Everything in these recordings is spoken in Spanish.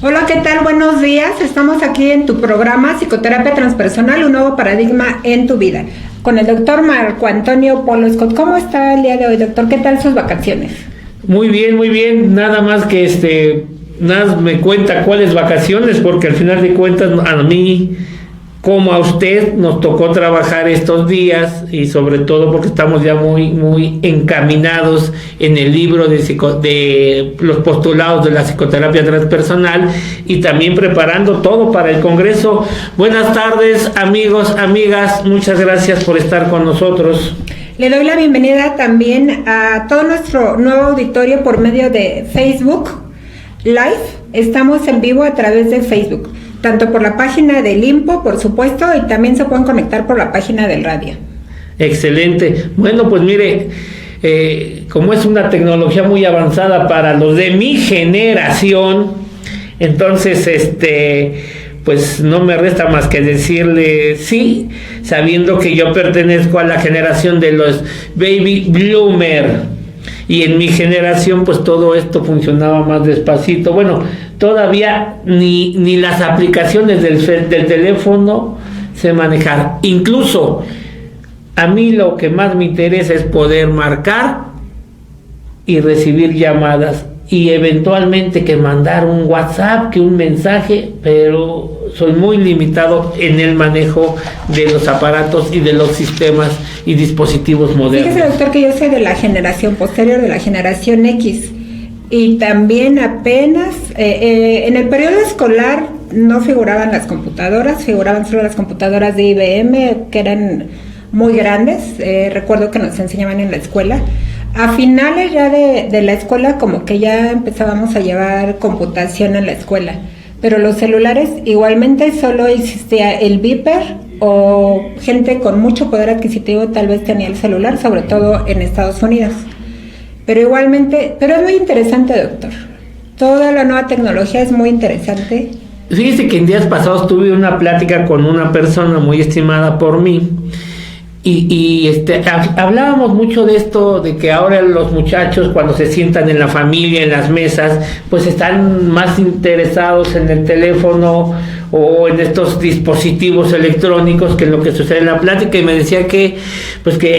Hola, ¿qué tal? Buenos días. Estamos aquí en tu programa Psicoterapia Transpersonal, un nuevo paradigma en tu vida, con el doctor Marco Antonio Polo Scott. ¿Cómo está el día de hoy, doctor? ¿Qué tal sus vacaciones? Muy bien. Nada más que nada me cuenta cuáles vacaciones, porque al final de cuentas a mí, como a usted, nos tocó trabajar estos días y sobre todo porque estamos ya muy encaminados en el libro de los postulados de la psicoterapia transpersonal y también preparando todo para el Congreso. Buenas tardes, amigos, amigas, muchas gracias por estar con nosotros. Le doy la bienvenida también a todo nuestro nuevo auditorio por medio de Facebook Live. Estamos en vivo a través de Facebook, tanto por la página del IMPO, por supuesto, y también se pueden conectar por la página del radio. Excelente. Bueno, pues mire, como es una tecnología muy avanzada para los de mi generación, entonces, pues no me resta más que decirle sí, sabiendo que yo pertenezco a la generación de los baby bloomer. Y en mi generación, pues todo esto funcionaba más despacito. Bueno, todavía ni las aplicaciones del teléfono se manejaban. Incluso, a mí lo que más me interesa es poder marcar y recibir llamadas. Y eventualmente que mandar un WhatsApp, que un mensaje, pero soy muy limitado en el manejo de los aparatos y de los sistemas y dispositivos modernos. Fíjese, doctor, que yo soy de la generación posterior, de la generación X, y también apenas en el periodo escolar no figuraban las computadoras, figuraban solo las computadoras de IBM, que eran muy grandes. Recuerdo que nos enseñaban en la escuela. A finales ya de la escuela, como que ya empezábamos a llevar computación en la escuela, pero los celulares igualmente solo existía el Viper, o gente con mucho poder adquisitivo tal vez tenía el celular, sobre todo en Estados Unidos. Pero igualmente, pero es muy interesante, doctor. Toda la nueva tecnología es muy interesante. Fíjese que en días pasados tuve una plática con una persona muy estimada por mí. Hablábamos mucho de esto, de que ahora los muchachos cuando se sientan en la familia, en las mesas, pues están más interesados en el teléfono o en estos dispositivos electrónicos que en lo que sucede en la plática, y me decía que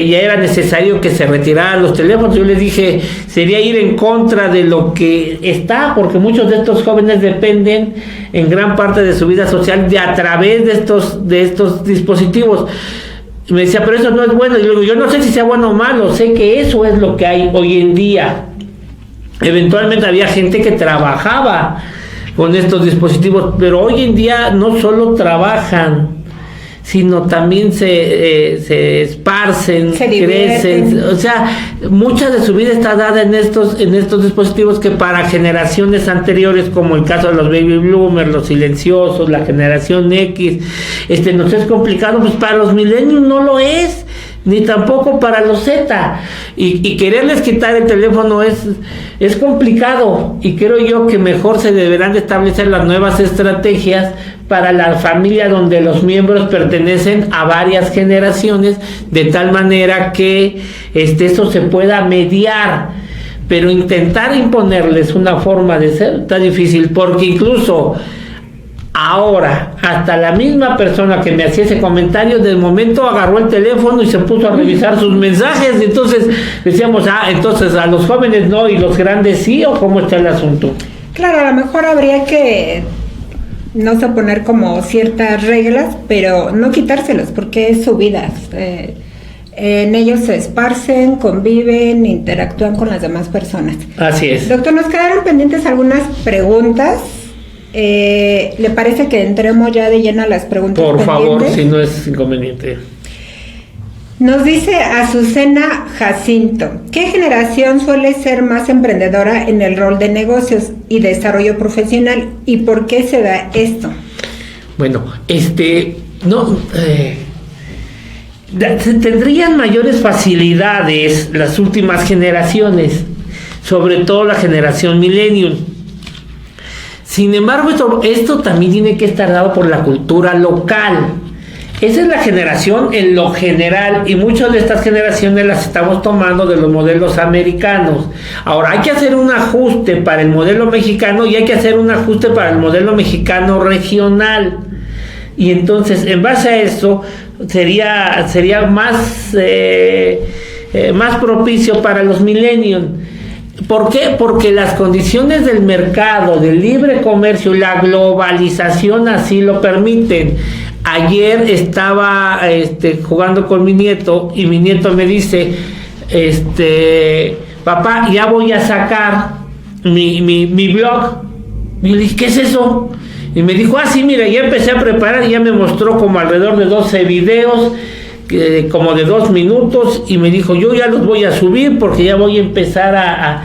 ya era necesario que se retiraran los teléfonos. Yo les dije, sería ir en contra de lo que está, porque muchos de estos jóvenes dependen en gran parte de su vida social a través de estos dispositivos. Me decía, pero eso no es bueno. Y luego, yo no sé si sea bueno o malo, sé que eso es lo que hay hoy en día. Eventualmente había gente que trabajaba con estos dispositivos, pero hoy en día no solo trabajan, sino también se esparcen, crecen. O sea, mucha de su vida está dada en estos dispositivos que para generaciones anteriores, como el caso de los baby bloomers, los silenciosos, la generación X, nos es complicado. Pues para los millennials no lo es, ni tampoco para los Z, y quererles quitar el teléfono es complicado, y creo yo que mejor se deberán de establecer las nuevas estrategias para la familia donde los miembros pertenecen a varias generaciones, de tal manera que eso se pueda mediar. Pero intentar imponerles una forma de ser está difícil, porque incluso ahora, hasta la misma persona que me hacía ese comentario, de momento agarró el teléfono y se puso a revisar sus mensajes. Entonces decíamos, entonces a los jóvenes no y los grandes sí, ¿o cómo está el asunto? Claro, a lo mejor habría que, no sé, poner como ciertas reglas, pero no quitárselos, porque es su vida. En ellos se esparcen, conviven, interactúan con las demás personas. Así es. Doctor, nos quedaron pendientes algunas preguntas. ¿Le parece que entremos ya de lleno a las preguntas Por pendientes? favor, si no es inconveniente. Nos dice Azucena Jacinto, ¿qué generación suele ser más emprendedora en el rol de negocios y desarrollo profesional, y por qué se da esto? Bueno, tendrían mayores facilidades las últimas generaciones, sobre todo la generación millennial. Sin embargo, esto también tiene que estar dado por la cultura local. Esa es la generación en lo general, y muchas de estas generaciones las estamos tomando de los modelos americanos. Ahora hay que hacer un ajuste para el modelo mexicano y hay que hacer un ajuste para el modelo mexicano regional. Y entonces, en base a eso, sería más propicio para los millennials. ¿Por qué? Porque las condiciones del mercado, del libre comercio y la globalización así lo permiten. Ayer estaba jugando con mi nieto y mi nieto me dice, papá, ya voy a sacar mi blog. Y yo le dije, ¿qué es eso? Y me dijo, sí, mira, ya empecé a preparar, y ya me mostró como alrededor de 12 videos, como de 2 minutos, y me dijo, yo ya los voy a subir porque ya voy a empezar a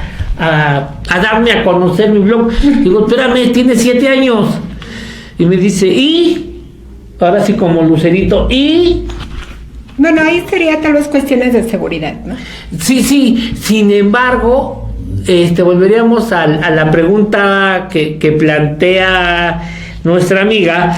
darme a conocer mi blog. Digo, espérame, tiene 7 años. Y me dice, ¿y? Ahora sí como lucerito, ¿y? Bueno, ahí sería tal vez cuestiones de seguridad, ¿no? Sí, sin embargo, volveríamos a la pregunta que plantea nuestra amiga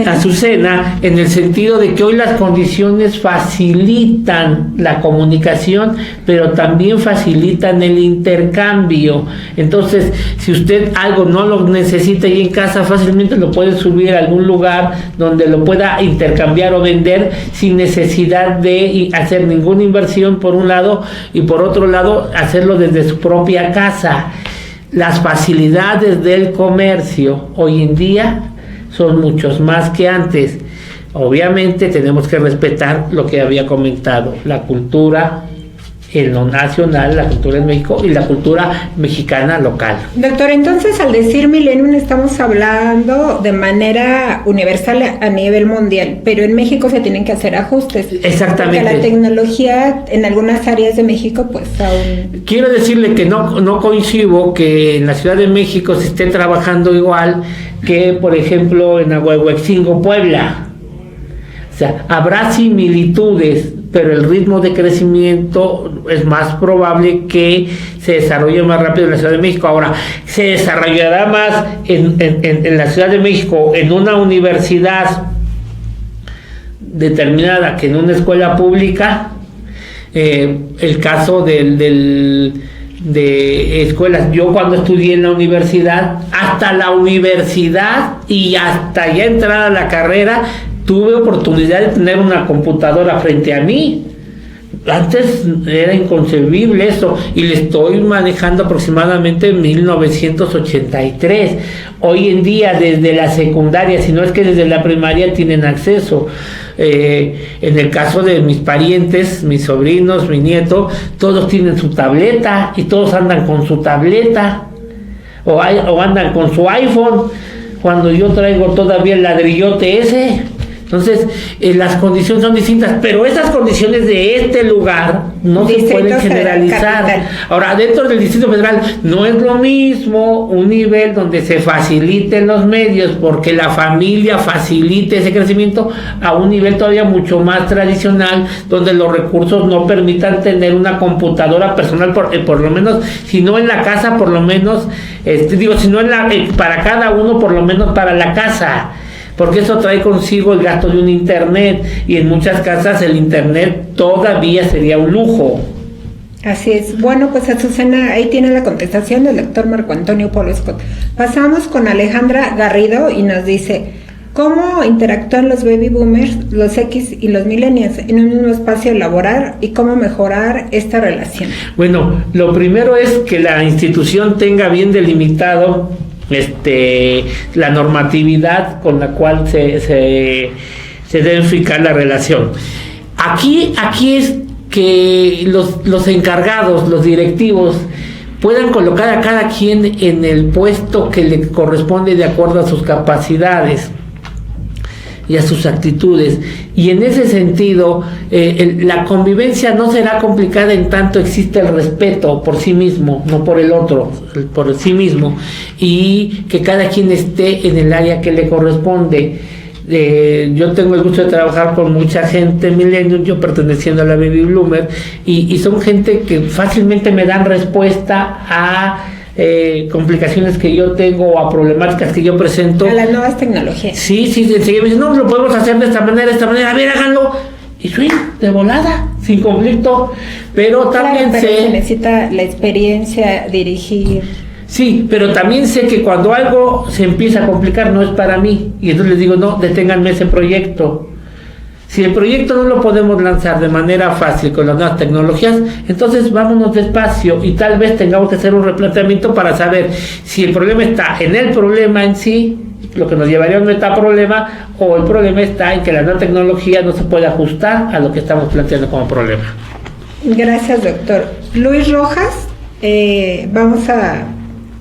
Azucena, en el sentido de que hoy las condiciones facilitan la comunicación, pero también facilitan el intercambio. Entonces, si usted algo no lo necesita ahí en casa, fácilmente lo puede subir a algún lugar donde lo pueda intercambiar o vender sin necesidad de hacer ninguna inversión, por un lado, y por otro lado, hacerlo desde su propia casa. Las facilidades del comercio hoy en día son muchos más que antes. Obviamente tenemos que respetar lo que había comentado, la cultura en lo nacional, la cultura en México y la cultura mexicana local. Doctor, entonces al decir millennium estamos hablando de manera universal a nivel mundial, pero en México se tienen que hacer ajustes. Exactamente. Porque la tecnología en algunas áreas de México pues aún... Quiero decirle que no coincido que en la Ciudad de México se esté trabajando igual que, por ejemplo, en Ahuehuetzingo, Puebla. O sea, habrá similitudes, pero el ritmo de crecimiento es más probable que se desarrolle más rápido en la Ciudad de México. Ahora, se desarrollará más en la Ciudad de México en una universidad determinada que en una escuela pública. El caso de escuelas, yo cuando estudié en la universidad, hasta la universidad y hasta ya entrada a la carrera, tuve oportunidad de tener una computadora frente a mí. Antes era inconcebible eso, y le estoy manejando aproximadamente en 1983. Hoy en día, desde la secundaria, si no es que desde la primaria, tienen acceso. En el caso de mis parientes, mis sobrinos, mi nieto, todos tienen su tableta y todos andan con su tableta o andan con su iPhone, cuando yo traigo todavía el ladrillote ese. Entonces, las condiciones son distintas, pero esas condiciones de este lugar no se pueden generalizar. Ahora, dentro del Distrito Federal no es lo mismo un nivel donde se faciliten los medios porque la familia facilite ese crecimiento, a un nivel todavía mucho más tradicional donde los recursos no permitan tener una computadora personal, por lo menos, si no en la casa, por lo menos, si no para cada uno, por lo menos para la casa. Porque eso trae consigo el gasto de un internet, y en muchas casas el internet todavía sería un lujo. Así es. Bueno, pues Azucena, ahí tiene la contestación del doctor Marco Antonio Polo Scott. Pasamos con Alejandra Garrido y nos dice, ¿cómo interactúan los baby boomers, los X y los millennials en un mismo espacio laboral y cómo mejorar esta relación? Bueno, lo primero es que la institución tenga bien delimitado la normatividad con la cual se debe fijar la relación. Aquí es que los encargados, los directivos, puedan colocar a cada quien en el puesto que le corresponde de acuerdo a sus capacidades y a sus actitudes, y en ese sentido la convivencia no será complicada en tanto existe el respeto por sí mismo, no por el otro, por sí mismo, y que cada quien esté en el área que le corresponde. Yo tengo el gusto de trabajar con mucha gente millennial, yo perteneciendo a la Baby Bloomer, y son gente que fácilmente me dan respuesta a complicaciones que yo tengo o a problemáticas que yo presento. A las nuevas tecnologías. Sí, enseguida me dicen, no, lo podemos hacer de esta manera, a ver, háganlo. Y soy de volada, sin conflicto. Pero también claro, pero se necesita la experiencia, dirigir. Sí, pero también sé que cuando algo se empieza a complicar no es para mí. Y entonces les digo, no, deténganme ese proyecto. Si el proyecto no lo podemos lanzar de manera fácil con las nuevas tecnologías, entonces vámonos despacio y tal vez tengamos que hacer un replanteamiento para saber si el problema está en el problema en sí, lo que nos llevaría a un metaproblema, o el problema está en que la nueva tecnología no se puede ajustar a lo que estamos planteando como problema. Gracias, doctor. Luis Rojas,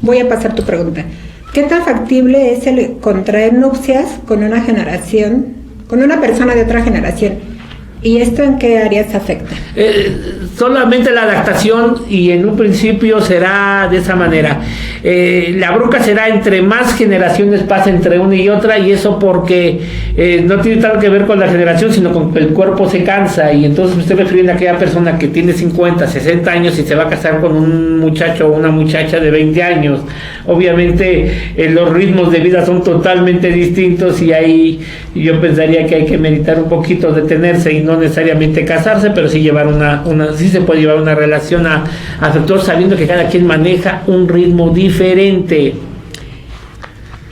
voy a pasar tu pregunta. ¿Qué tan factible es el contraer nupcias con una persona de otra generación? ¿Y esto en qué áreas afecta? Solamente la adaptación, y en un principio será de esa manera. La bronca será entre más generaciones pasa entre una y otra, y eso porque no tiene tanto que ver con la generación, sino con que el cuerpo se cansa, y entonces me estoy refiriendo a aquella persona que tiene 50, 60 años y se va a casar con un muchacho o una muchacha de 20 años. Obviamente los ritmos de vida son totalmente distintos, y ahí yo pensaría que hay que meditar un poquito, detenerse y no necesariamente casarse, pero sí llevar sí se puede llevar una relación afectuosa, sabiendo que cada quien maneja un ritmo diferente.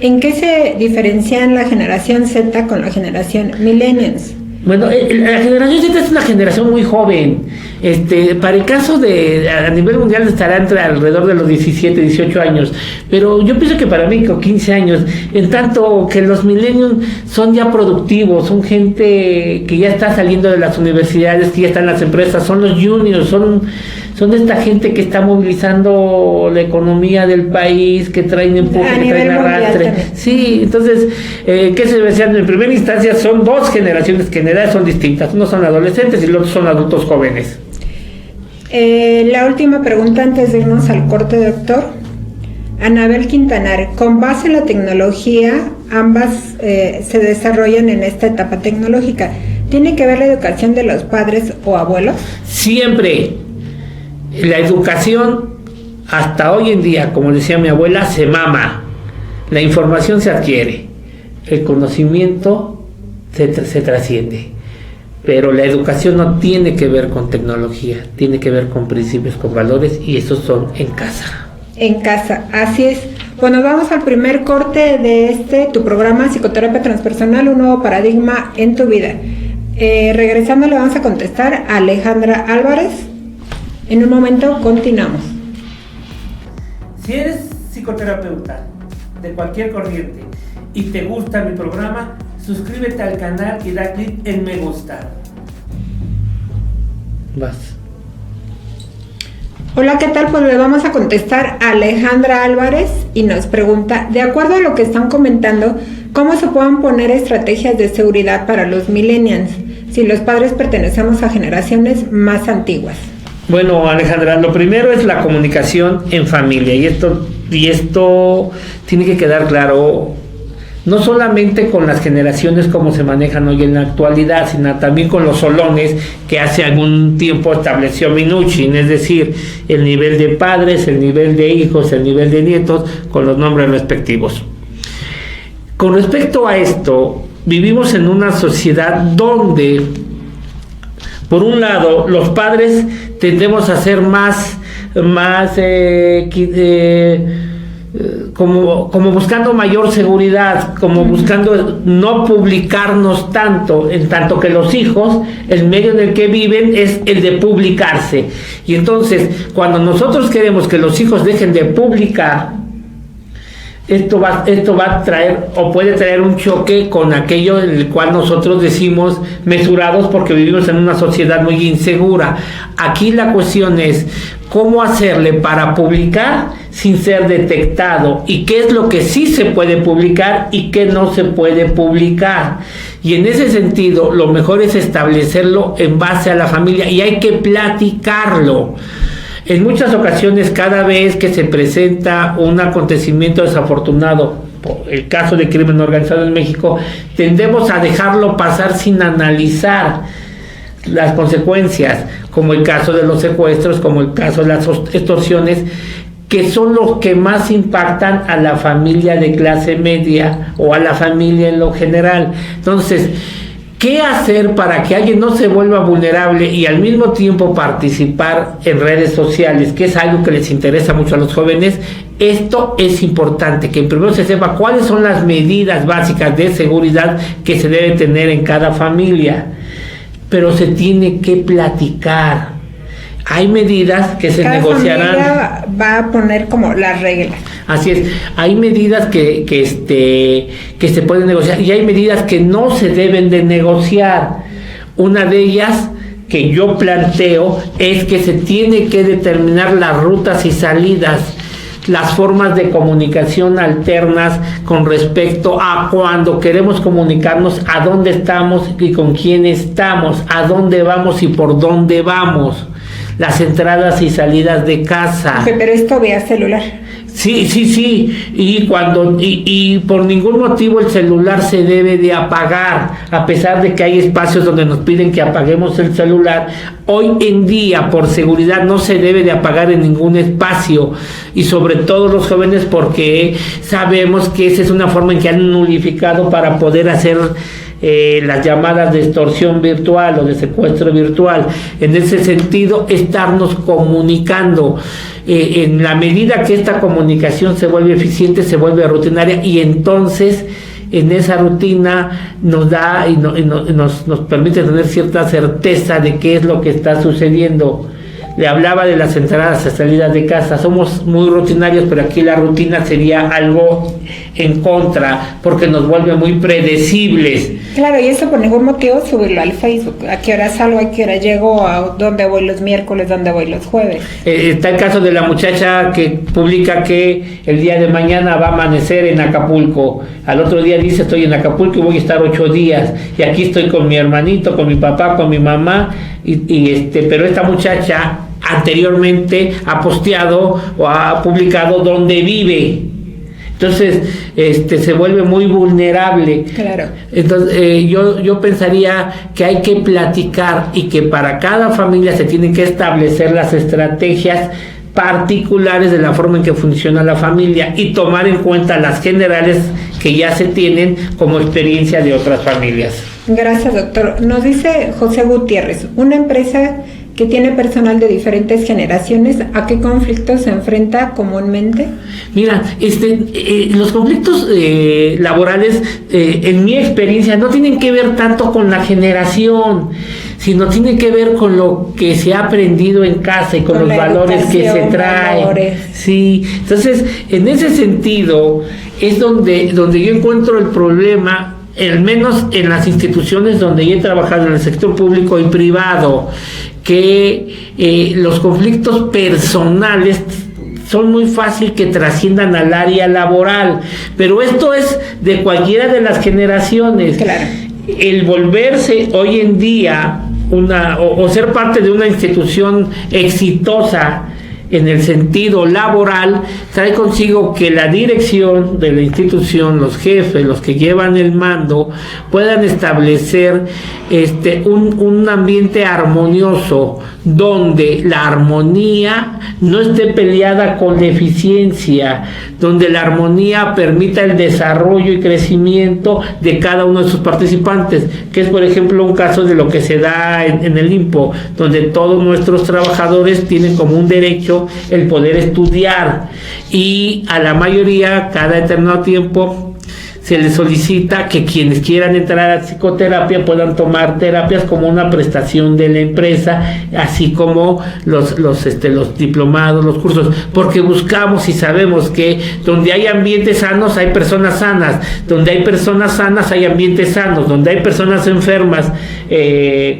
¿En qué se diferencian la generación Z con la generación Millennials? Bueno, la generación Z es una generación muy joven. Para el caso a nivel mundial estará entre alrededor de los 17, 18 años, pero yo pienso que para México 15 años, en tanto que los millennials son ya productivos, son gente que ya está saliendo de las universidades, que ya están en las empresas, son los juniors, son esta gente que está movilizando la economía del país, que traen empuje, que traen arrastre. Sí, entonces, ¿qué se diferencian? En primera instancia son dos generaciones que en edad son distintas. Unos son adolescentes y los otros son adultos jóvenes. La última pregunta antes de irnos al corte, doctor. Anabel Quintanar, con base en la tecnología, ambas se desarrollan en esta etapa tecnológica. ¿Tiene que ver la educación de los padres o abuelos? Siempre. La educación, hasta hoy en día, como decía mi abuela, se mama. La información se adquiere. El conocimiento se trasciende. Pero la educación no tiene que ver con tecnología, tiene que ver con principios, con valores, y esos son en casa. En casa, así es. Bueno, vamos al primer corte de tu programa Psicoterapia Transpersonal, un nuevo paradigma en tu vida. Regresando le vamos a contestar a Alejandra Álvarez. En un momento continuamos. Si eres psicoterapeuta de cualquier corriente y te gusta mi programa, suscríbete al canal y da clic en me gusta. Vas. Hola, ¿qué tal? Pues le vamos a contestar a Alejandra Álvarez y nos pregunta, de acuerdo a lo que están comentando, ¿cómo se pueden poner estrategias de seguridad para los millennials si los padres pertenecemos a generaciones más antiguas? Bueno, Alejandra, lo primero es la comunicación en familia, y esto tiene que quedar claro, no solamente con las generaciones como se manejan hoy en la actualidad, sino también con los solones que hace algún tiempo estableció Minuchin, es decir, el nivel de padres, el nivel de hijos, el nivel de nietos, con los nombres respectivos. Con respecto a esto, vivimos en una sociedad donde, por un lado, los padres tendemos a ser más como buscando mayor seguridad, como buscando no publicarnos tanto, en tanto que los hijos, el medio en el que viven es el de publicarse. Y entonces, cuando nosotros queremos que los hijos dejen de publicar, esto va a traer o puede traer un choque con aquello en el cual nosotros decimos mesurados, porque vivimos en una sociedad muy insegura. Aquí la cuestión es cómo hacerle para publicar sin ser detectado, y qué es lo que sí se puede publicar y qué no se puede publicar. Y en ese sentido, lo mejor es establecerlo en base a la familia, y hay que platicarlo. En muchas ocasiones, cada vez que se presenta un acontecimiento desafortunado, por el caso de crimen organizado en México, tendemos a dejarlo pasar sin analizar las consecuencias, como el caso de los secuestros, como el caso de las extorsiones, que son los que más impactan a la familia de clase media o a la familia en lo general. Entonces, ¿qué hacer para que alguien no se vuelva vulnerable y al mismo tiempo participar en redes sociales, que es algo que les interesa mucho a los jóvenes? Esto es importante, que primero se sepa cuáles son las medidas básicas de seguridad que se debe tener en cada familia, pero se tiene que platicar. Hay medidas que se negociarán. Cada familia va a poner como las reglas. Así es, hay medidas que se pueden negociar y hay medidas que no se deben de negociar. Una de ellas que yo planteo es que se tiene que determinar las rutas y salidas, las formas de comunicación alternas con respecto a cuando queremos comunicarnos, a dónde estamos y con quién estamos, a dónde vamos y por dónde vamos, las entradas y salidas de casa. Pero esto vía celular. Sí, y por ningún motivo el celular se debe de apagar, a pesar de que hay espacios donde nos piden que apaguemos el celular. Hoy en día, por seguridad, no se debe de apagar en ningún espacio, y sobre todo los jóvenes, porque sabemos que esa es una forma en que han nulificado para poder hacer las llamadas de extorsión virtual o de secuestro virtual. En ese sentido, estarnos comunicando. En la medida que esta comunicación se vuelve eficiente, se vuelve rutinaria, y entonces en esa rutina nos da y nos permite tener cierta certeza de qué es lo que está sucediendo. Le hablaba de las entradas y salidas de casa. Somos muy rutinarios, pero aquí la rutina sería algo en contra, porque nos vuelve muy predecibles. Claro, y eso por ningún motivo subirlo al Facebook. ¿A qué hora salgo? ¿A qué hora llego? ¿A dónde voy los miércoles? ¿Dónde voy los jueves? Está el caso de la muchacha que publica que el día de mañana va a amanecer en Acapulco. Al otro día dice: estoy en Acapulco y voy a estar 8 días. Y aquí estoy con mi hermanito, con mi papá, con mi mamá. Pero esta muchacha anteriormente ha posteado o ha publicado dónde vive. Entonces se vuelve muy vulnerable. Claro. Entonces yo pensaría que hay que platicar, y que para cada familia se tienen que establecer las estrategias particulares de la forma en que funciona la familia, y tomar en cuenta las generales que ya se tienen como experiencia de otras familias. Gracias, doctor. Nos dice José Gutiérrez: una empresa que tiene personal de diferentes generaciones, ¿a qué conflictos se enfrenta comúnmente? Mira, los conflictos laborales, en mi experiencia, no tienen que ver tanto con la generación, sino tienen que ver con lo que se ha aprendido en casa y con los valores que se traen. Sí, entonces, en ese sentido, es donde yo encuentro el problema, al menos en las instituciones donde yo he trabajado, en el sector público y privado, que los conflictos personales son muy fácil que trasciendan al área laboral, pero esto es de cualquiera de las generaciones. Claro. El volverse hoy en día o ser parte de una institución exitosa en el sentido laboral, trae consigo que la dirección de la institución, los jefes, los que llevan el mando, puedan establecer un ambiente armonioso, donde la armonía no esté peleada con la eficiencia, donde la armonía permita el desarrollo y crecimiento de cada uno de sus participantes, que es, por ejemplo, un caso de lo que se da en el INPO, donde todos nuestros trabajadores tienen como un derecho el poder estudiar, y a la mayoría, cada determinado tiempo, se les solicita que quienes quieran entrar a psicoterapia puedan tomar terapias como una prestación de la empresa, así como los diplomados, los cursos, porque buscamos y sabemos que donde hay ambientes sanos hay personas sanas, donde hay personas sanas hay ambientes sanos, donde hay personas enfermas,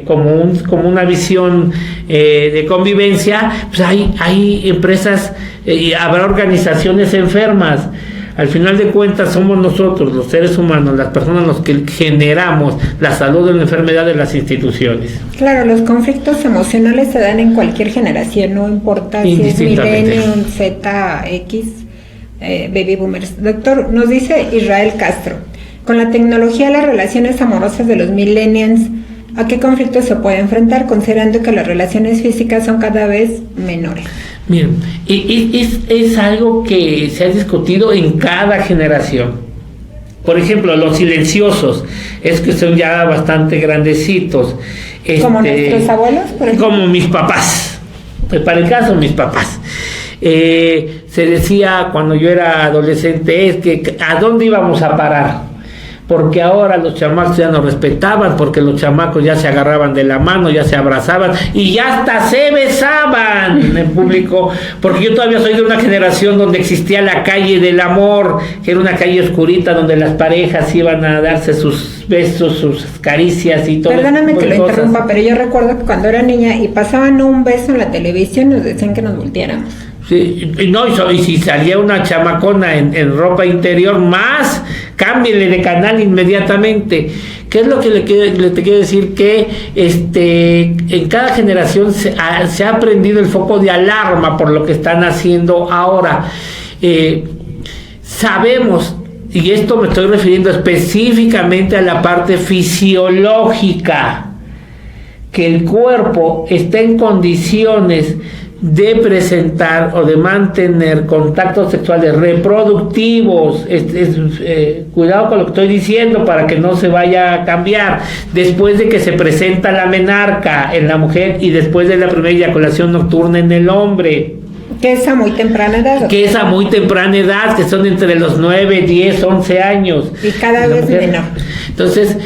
como una visión de convivencia, pues hay empresas, habrá organizaciones enfermas. Al final de cuentas somos nosotros, los seres humanos, las personas, los que generamos la salud o la enfermedad de las instituciones. Claro, los conflictos emocionales se dan en cualquier generación, no importa si es millennium, Z, X, baby boomers. Doctor, nos dice Israel Castro: con la tecnología, las relaciones amorosas de los millennials, ¿a qué conflictos se puede enfrentar, considerando que las relaciones físicas son cada vez menores? Miren, es algo que se ha discutido en cada generación. Por ejemplo, los silenciosos, es que son ya bastante grandecitos. ¿Como nuestros abuelos, por ejemplo? Como mis papás, para el caso mis papás. Se decía cuando yo era adolescente, es que ¿a dónde íbamos a parar? Porque ahora los chamacos ya no respetaban, porque los chamacos ya se agarraban de la mano, ya se abrazaban y ya hasta se besaban en público, porque yo todavía soy de una generación donde existía la calle del amor, que era una calle oscurita donde las parejas iban a darse sus besos, sus caricias y todo. Perdóname que lo interrumpa, pero yo recuerdo que cuando era niña y pasaban un beso en la televisión nos decían que nos volteáramos. Sí, y si salía una chamacona en ropa interior, más cámbienle de canal inmediatamente. ¿Qué es lo que te quiero decir? Que en cada generación se ha prendido el foco de alarma por lo que están haciendo ahora. Sabemos, y esto me estoy refiriendo específicamente a la parte fisiológica, que el cuerpo está en condiciones de presentar o de mantener contactos sexuales reproductivos. Cuidado con lo que estoy diciendo para que no se vaya a cambiar. Después de que se presenta la menarca en la mujer y después de la primera eyaculación nocturna en el hombre. Que es a muy temprana edad. Que es a muy temprana edad, que son entre los 9, 10, 11 años. Y cada vez menor. Entonces,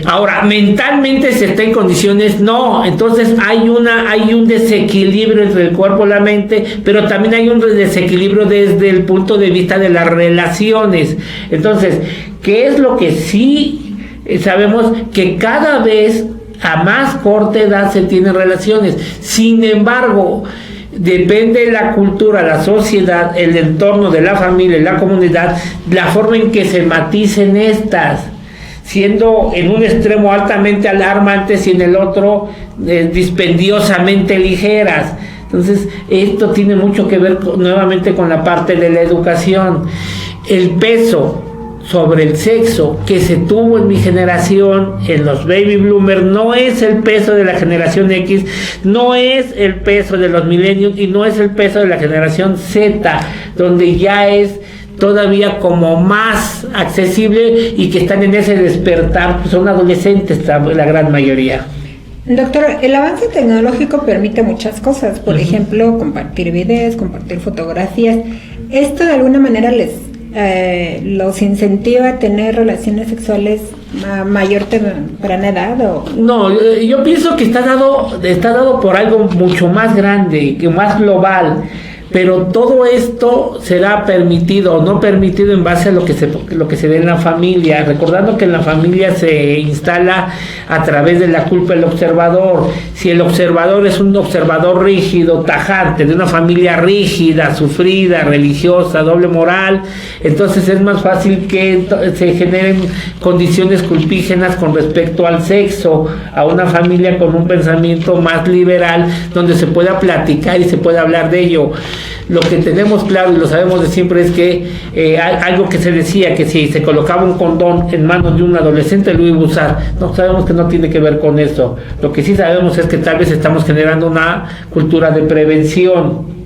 ahora, mentalmente se está en condiciones, no. Entonces hay un desequilibrio entre el cuerpo y la mente, pero también hay un desequilibrio desde el punto de vista de las relaciones. Entonces, ¿qué es lo que sí sabemos? Que cada vez a más corta edad se tienen relaciones. Sin embargo, depende de la cultura, la sociedad, el entorno de la familia, la comunidad, la forma en que se maticen estas, siendo en un extremo altamente alarmantes y en el otro dispendiosamente ligeras. Entonces, esto tiene mucho que ver nuevamente con la parte de la educación. El peso sobre el sexo que se tuvo en mi generación, en los baby bloomers, no es el peso de la generación X, no es el peso de los millennials y no es el peso de la generación Z, donde ya es todavía como más accesible y que están en ese despertar, pues son adolescentes la gran mayoría. Doctor, el avance tecnológico permite muchas cosas, por ejemplo, compartir videos, compartir fotografías. ¿Esto de alguna manera los incentiva a tener relaciones sexuales a mayor temprana edad? ¿O? No, yo pienso que está dado por algo mucho más grande, que más global. Pero todo esto será permitido o no permitido en base a lo que se ve en la familia, recordando que en la familia se instala a través de la culpa del observador. Si el observador es un observador rígido, tajante, de una familia rígida, sufrida, religiosa, doble moral, entonces es más fácil que se generen condiciones culpígenas con respecto al sexo, a una familia con un pensamiento más liberal, donde se pueda platicar y se pueda hablar de ello. Lo que tenemos claro y lo sabemos de siempre es que algo que se decía, que si se colocaba un condón en manos de un adolescente lo iba a usar. No, sabemos que no tiene que ver con eso. Lo que sí sabemos es que tal vez estamos generando una cultura de prevención,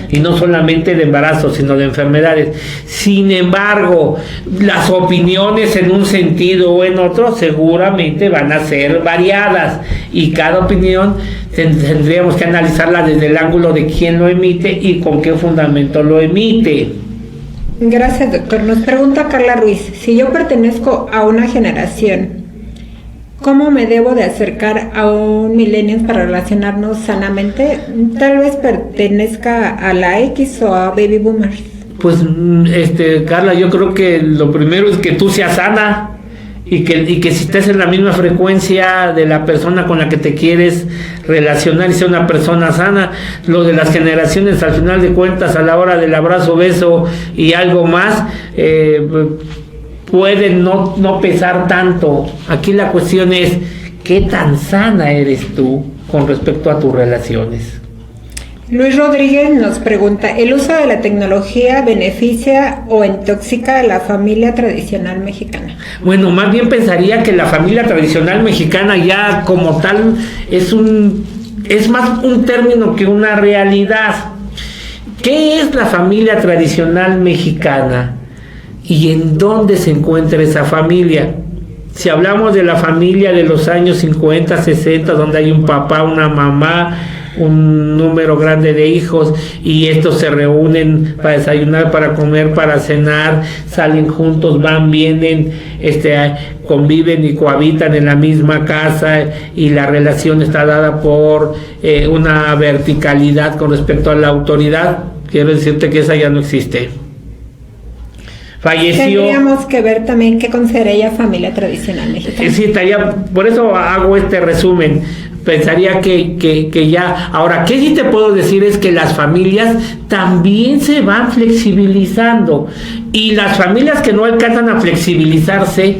y no solamente de embarazo, sino de enfermedades. Sin embargo, las opiniones en un sentido o en otro seguramente van a ser variadas, y cada opinión tendríamos que analizarla desde el ángulo de quién lo emite y con qué fundamento lo emite. Gracias, doctor. Nos pregunta Carla Ruiz: si yo pertenezco a una generación, ¿cómo me debo de acercar a un millennial para relacionarnos sanamente? Tal vez pertenezca a la X o a baby boomers. Pues, Carla, yo creo que lo primero es que tú seas sana y que si estés en la misma frecuencia de la persona con la que te quieres relacionar y sea una persona sana. Lo de las generaciones, al final de cuentas, a la hora del abrazo, beso y algo más, puede no pesar tanto. Aquí la cuestión es qué tan sana eres tú con respecto a tus relaciones. Luis Rodríguez nos pregunta: ¿el uso de la tecnología beneficia o intoxica a la familia tradicional mexicana? Bueno, más bien pensaría que la familia tradicional mexicana ya como tal es un es más un término que una realidad. ¿Qué es la familia tradicional mexicana? ¿Y en dónde se encuentra esa familia? Si hablamos de la familia de los años 50, 60, donde hay un papá, una mamá, un número grande de hijos, y estos se reúnen para desayunar, para comer, para cenar, salen juntos, van, vienen, conviven y cohabitan en la misma casa, y la relación está dada por una verticalidad con respecto a la autoridad. Quiero decirte que esa ya no existe. Falleció. Tendríamos que ver también qué considera ella familia tradicional mexicana. Sí, por eso hago este resumen. Pensaría que ya. Ahora, ¿qué sí te puedo decir? Es que las familias también se van flexibilizando. Y las familias que no alcanzan a flexibilizarse,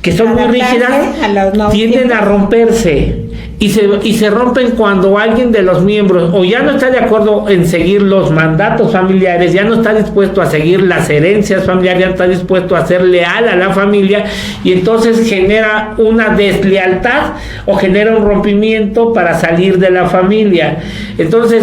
que son muy rígidas, tienden a romperse. Y se rompen cuando alguien de los miembros o ya no está de acuerdo en seguir los mandatos familiares, ya no está dispuesto a seguir las herencias familiares, ya no está dispuesto a ser leal a la familia, y entonces genera una deslealtad o genera un rompimiento para salir de la familia. Entonces,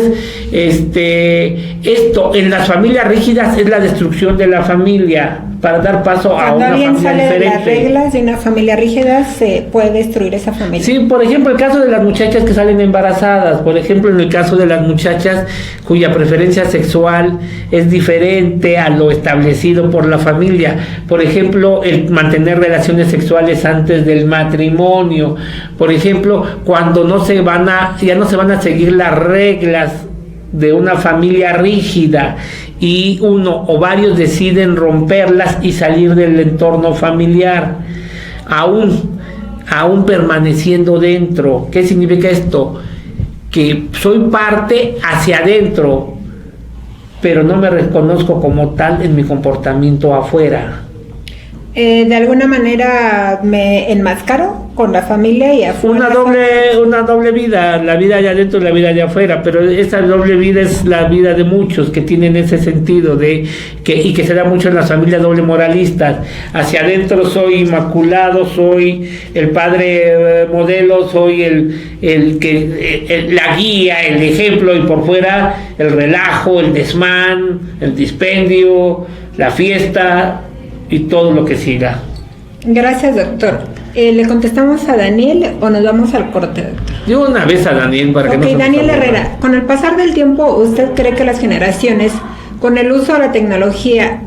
esto en las familias rígidas es la destrucción de la familia para dar paso a una familia diferente. Cuando alguien sale de las reglas de una familia rígida, se puede destruir esa familia. Sí, por ejemplo, el caso de las muchachas que salen embarazadas, por ejemplo, en el caso de las muchachas cuya preferencia sexual es diferente a lo establecido por la familia, por ejemplo, el mantener relaciones sexuales antes del matrimonio, por ejemplo, cuando ya no se van a seguir las reglas de una familia rígida y uno o varios deciden romperlas y salir del entorno familiar, aún permaneciendo dentro. ¿Qué significa esto? Que soy parte hacia adentro, pero no me reconozco como tal en mi comportamiento afuera. De alguna manera me enmascaro con la familia y afuera. Una doble vida, la vida allá adentro y la vida allá afuera, pero esa doble vida es la vida de muchos que tienen ese sentido y que se da mucho en las familias doble moralistas. Hacia adentro soy inmaculado, soy el padre modelo, soy la guía, el ejemplo, y por fuera el relajo, el desmán, el dispendio, la fiesta y todo lo que siga. Gracias, doctor. ¿Le contestamos a Daniel o nos vamos al corte, doctor? Yo una vez a Daniel para que no se nos Daniel aburra. Herrera, con el pasar del tiempo, ¿usted cree que las generaciones, con el uso de la tecnología,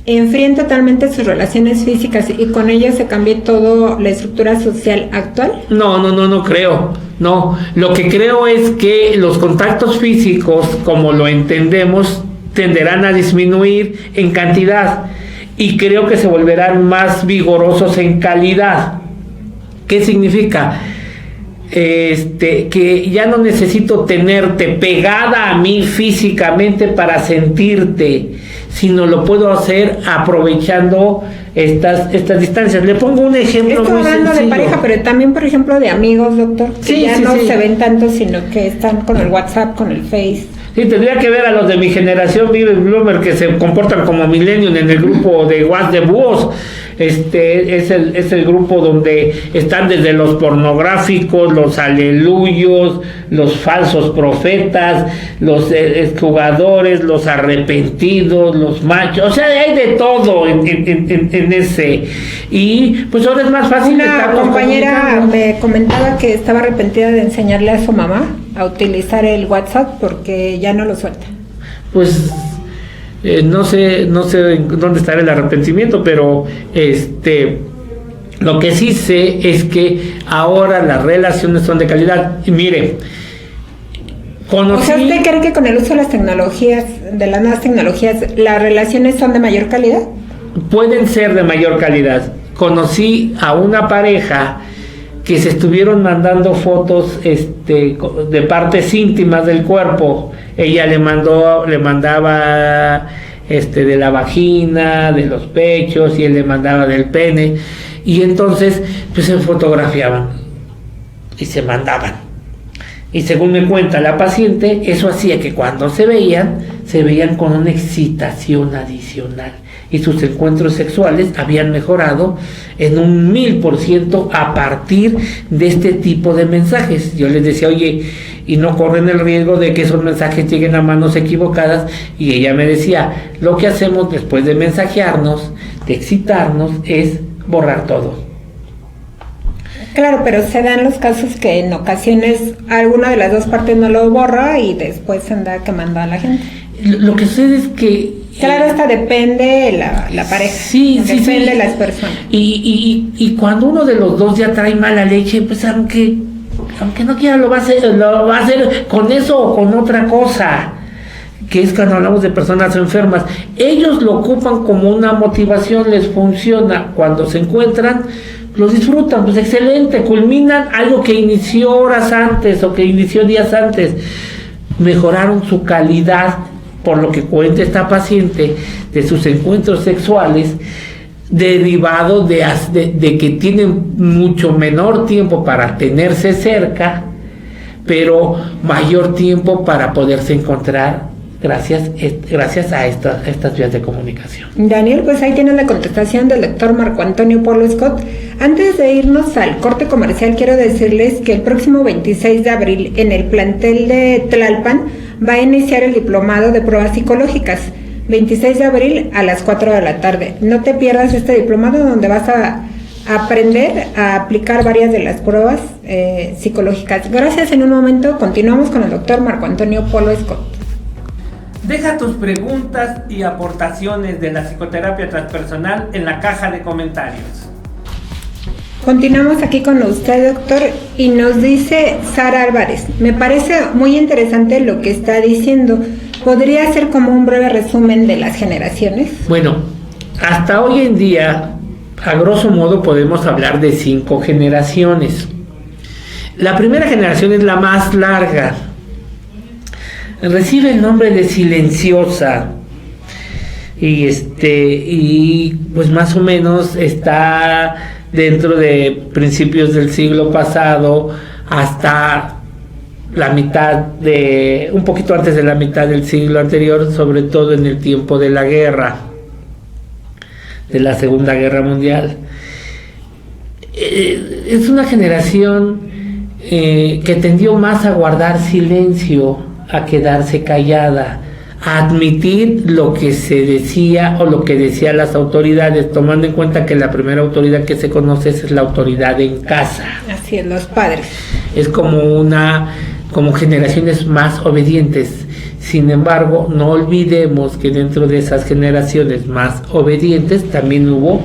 enfríen totalmente sus relaciones físicas y con ello se cambie toda la estructura social actual? No creo. No, lo que creo es que los contactos físicos, como lo entendemos, tenderán a disminuir en cantidad, y creo que se volverán más vigorosos en calidad. ¿Qué significa? Que ya no necesito tenerte pegada a mí físicamente para sentirte, sino lo puedo hacer aprovechando estas distancias. Le pongo un ejemplo muy hablando sencillo. De pareja, pero también, por ejemplo, de amigos, doctor, que ya no se ven tanto, sino que están con el WhatsApp, con el Face. Sí, tendría que ver a los de mi generación Baby Bloomer, que se comportan como millennials en el grupo de WhatsApp de búhos. Es el grupo donde están desde los pornográficos, los aleluyos, los falsos profetas, los jugadores, los arrepentidos, los machos. O sea, hay de todo en ese. Y pues ahora es más fácil. Una compañera me comentaba que estaba arrepentida de enseñarle a su mamá a utilizar el WhatsApp porque ya no lo suelta. Pues no sé dónde estará el arrepentimiento, pero lo que sí sé es que ahora las relaciones son de calidad. Y mire, O sea, ¿usted cree que con el uso de las tecnologías, de las nuevas tecnologías, las relaciones son de mayor calidad? Pueden ser de mayor calidad. Conocí a una pareja que se estuvieron mandando fotos de partes íntimas del cuerpo. Ella le mandaba de la vagina, de los pechos, y él le mandaba del pene, y entonces pues se fotografiaban y se mandaban. Y según me cuenta la paciente, eso hacía que cuando se veían con una excitación adicional, y sus encuentros sexuales habían mejorado en un 1000% a partir de este tipo de mensajes. Yo les decía, oye, y no corren el riesgo de que esos mensajes lleguen a manos equivocadas, y ella me decía, lo que hacemos después de mensajearnos, de excitarnos, es borrar todo. Claro, pero se dan los casos que en ocasiones alguna de las dos partes no lo borra y después anda quemando a la gente. Lo que sucede es que... Claro, hasta depende la pareja. Sí, depende de las personas. Y cuando uno de los dos ya trae mala leche, pues aunque no quiera lo va a hacer con eso o con otra cosa, que es cuando hablamos de personas enfermas. Ellos lo ocupan como una motivación, les funciona. Cuando se encuentran, lo disfrutan, pues excelente, culminan algo que inició horas antes o que inició días antes. Mejoraron su calidad, por lo que cuenta esta paciente, de sus encuentros sexuales, derivado de que tienen mucho menor tiempo para tenerse cerca, pero mayor tiempo para poderse encontrar gracias a estas vías de comunicación. Daniel, pues ahí tienes la contestación del doctor Marco Antonio Polo Scott. Antes de irnos al corte comercial, quiero decirles que el próximo 26 de abril en el plantel de Tlalpan va a iniciar el diplomado de pruebas psicológicas, 26 de abril a las 4 de la tarde. No te pierdas este diplomado donde vas a aprender a aplicar varias de las pruebas psicológicas. Gracias, en un momento continuamos con el doctor Marco Antonio Polo Scott. Deja tus preguntas y aportaciones de la psicoterapia transpersonal en la caja de comentarios. Continuamos aquí con usted, doctor, y nos dice Sara Álvarez, me parece muy interesante lo que está diciendo. ¿Podría ser como un breve resumen de las generaciones? Bueno, hasta hoy en día, a grosso modo, podemos hablar de 5 generaciones. La primera generación es la más larga. Recibe el nombre de silenciosa. Y pues más o menos está dentro de principios del siglo pasado hasta la mitad un poquito antes de la mitad del siglo anterior, sobre todo en el tiempo de la guerra, de la Segunda Guerra Mundial. Es una generación que tendió más a guardar silencio, a quedarse callada, a admitir lo que se decía o lo que decían las autoridades, tomando en cuenta que la primera autoridad que se conoce es la autoridad en casa. Así es, los padres. Es como generaciones más obedientes. Sin embargo, no olvidemos que dentro de esas generaciones más obedientes también hubo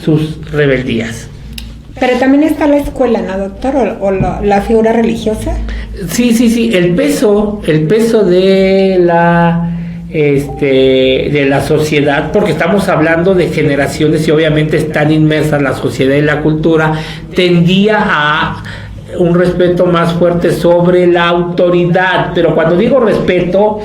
sus rebeldías. Pero también está la escuela, ¿no, doctor? ¿O la figura religiosa? Sí, el peso de la sociedad, porque estamos hablando de generaciones y obviamente están inmersas la sociedad y la cultura, tendía a un respeto más fuerte sobre la autoridad. Pero cuando digo respeto,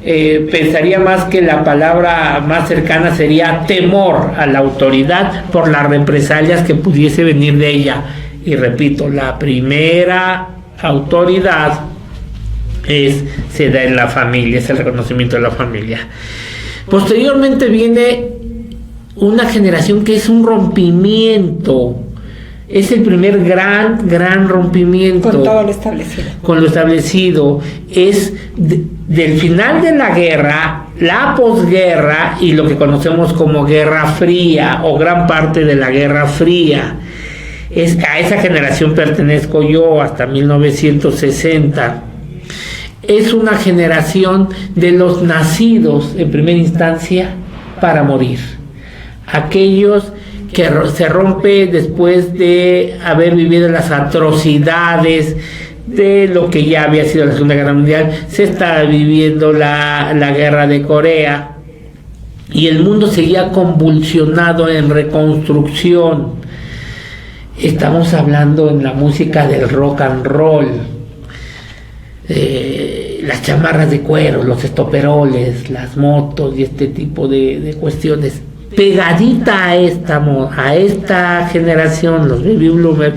pensaría más que la palabra más cercana sería temor a la autoridad por las represalias que pudiese venir de ella. Y repito, la primera autoridad se da en la familia, es el reconocimiento de la familia. Posteriormente viene una generación que es un rompimiento. Es el primer gran rompimiento. Con todo lo establecido. Con lo establecido. Es del final de la guerra, la posguerra y lo que conocemos como Guerra Fría o gran parte de la Guerra Fría. A esa generación pertenezco yo hasta 1960. Es una generación de los nacidos en primera instancia para morir. Aquellos que se rompe después de haber vivido las atrocidades de lo que ya había sido la Segunda Guerra Mundial. Se estaba viviendo la Guerra de Corea y el mundo seguía convulsionado en reconstrucción. Estamos hablando en la música del rock and roll, las chamarras de cuero, los estoperoles, las motos y este tipo de cuestiones. Pegadita a esta generación, los baby boomers,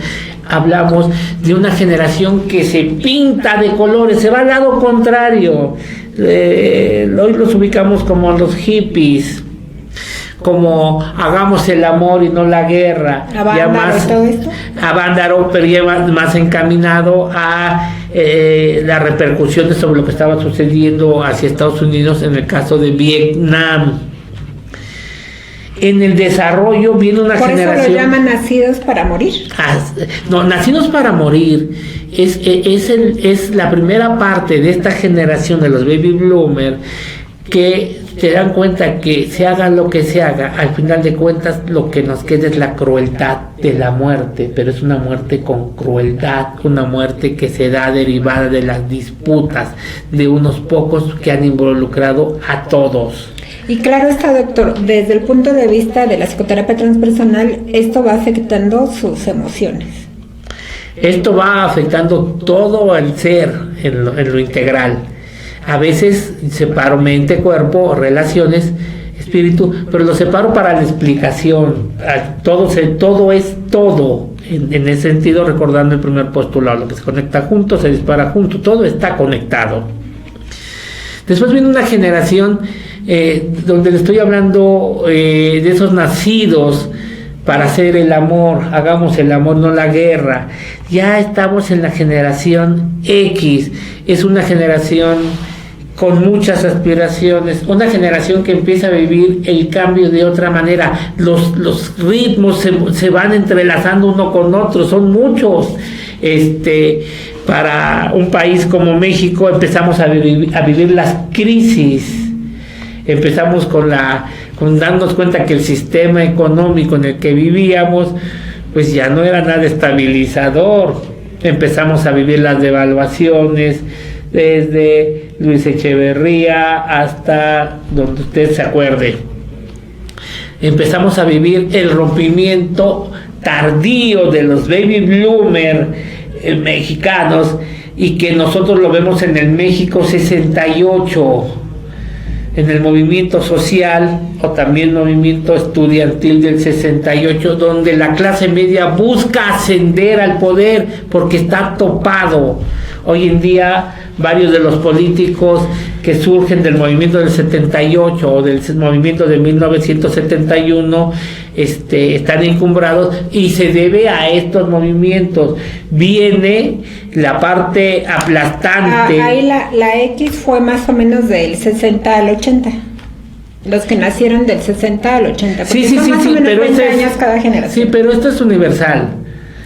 hablamos de una generación que se pinta de colores, se va al lado contrario. Hoy los ubicamos como los hippies, como Hagamos el amor y no la guerra, ya más todo esto. Avándaro, pero ya más encaminado a las repercusiones sobre lo que estaba sucediendo hacia Estados Unidos en el caso de Vietnam. En el desarrollo viene una generación... Por eso lo llaman Nacidos para Morir. No, Nacidos para Morir es la primera parte de esta generación de los baby boomers que se dan cuenta que se haga lo que se haga, al final de cuentas lo que nos queda es la crueldad de la muerte, pero es una muerte con crueldad, una muerte que se da derivada de las disputas de unos pocos que han involucrado a todos. Y claro está, doctor, desde el punto de vista de la psicoterapia transpersonal, esto va afectando sus emociones. Esto va afectando todo el ser en lo integral. A veces separo mente, cuerpo, relaciones, espíritu, pero lo separo para la explicación. Todo es todo. En ese sentido, recordando el primer postulado, lo que se conecta junto, se dispara junto, todo está conectado. Después viene una generación donde le estoy hablando de esos nacidos para hacer el amor, hagamos el amor, no la guerra. Ya estamos en la generación X, es una generación con muchas aspiraciones, una generación que empieza a vivir el cambio de otra manera, los ritmos se van entrelazando uno con otro, son muchos. Para un país como México empezamos a vivir las crisis. Empezamos con darnos cuenta que el sistema económico en el que vivíamos pues ya no era nada estabilizador. Empezamos a vivir las devaluaciones desde Luis Echeverría hasta donde usted se acuerde. Empezamos a vivir el rompimiento tardío de los baby boomers mexicanos, y que nosotros lo vemos en el México 68, en el movimiento social o también movimiento estudiantil del 68, donde la clase media busca ascender al poder porque está topado. Hoy en día varios de los políticos que surgen del movimiento del 78 o del movimiento de 1971 están encumbrados, y se debe a estos movimientos. Viene la parte aplastante. Ahí la X fue más o menos del 60 al 80. Los que nacieron del 60 al 80. Sí, pero 20 años cada generación. Sí, pero esto es universal.